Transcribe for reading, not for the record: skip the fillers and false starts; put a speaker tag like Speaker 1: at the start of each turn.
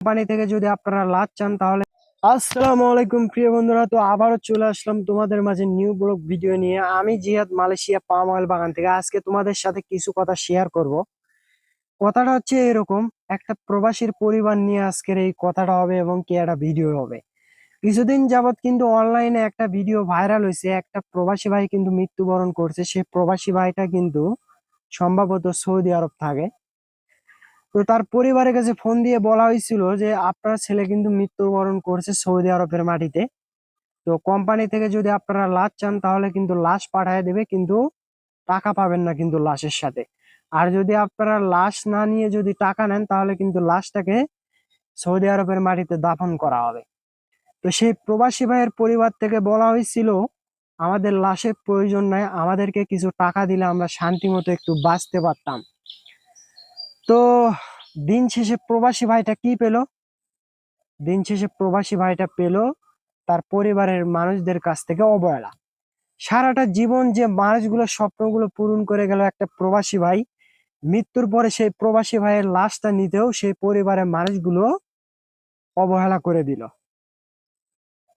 Speaker 1: Company থেকে যদি আপনারা লাভ চান তাহলে আসসালামু আলাইকুম প্রিয় বন্ধুরা, তো আবারও চলে আসলাম তোমাদের মাঝে নিউ ব্লগ ভিডিও নিয়ে। আমি জিহাদ, মালয়েশিয়া পাম অয়েল বাগান থেকে আজকে তোমাদের সাথে কিছু কথা শেয়ার করব। কথাটা হচ্ছে এরকম, একটা প্রবাসীর পরিবার নিয়ে আজকের এই কথাটা হবে এবং কি একটা ভিডিও হবে। কিছুদিন যাবত কিন্তু অনলাইনে একটা ভিডিও ভাইরাল হয়েছে, একটা প্রবাসী ভাই কিন্তু মৃত্যুবরণ করছে। সেই প্রবাসী ভাইটা কিন্তু সম্ভবত সৌদি আরব থাকে। তো তার পরিবারের কাছে ফোন দিয়ে বলা হয়েছিল যে আপনার ছেলে কিন্তু মৃত্যুবরণ করছে সৌদি আরবের মাটিতে। তো কোম্পানি থেকে যদি আপনারা লাশ চান তাহলে কিন্তু লাশ পাঠিয়ে দেবে, কিন্তু টাকা পাবেন না কিন্তু লাশের সাথে। আর যদি আপনারা লাশ না নিয়ে যদি টাকা নেন তাহলে কিন্তু লাশটাকে সৌদি আরবের মাটিতে দাফন করা হবে। তো সেই প্রবাসী ভাইয়ের পরিবার থেকে বলা হয়েছিল আমাদের লাশের প্রয়োজন নাই, আমাদেরকে কিছু টাকা দিলে আমরা শান্তি মতো একটু বাঁচতে পারতাম। তো দিন শেষে প্রবাসী ভাইটা কি পেল? দিন শেষে প্রবাসী ভাইটা পেল তার পরিবারের মানুষদের কাছ থেকে অবহেলা। সারাটা জীবন যে মানুষগুলোর স্বপ্নগুলো পূরণ করে গেল একটা প্রবাসী ভাই, মৃত্যুর পরে সেই প্রবাসী ভাইয়ের লাশটা নিতেও সেই পরিবারের মানুষগুলো অবহেলা করে দিল।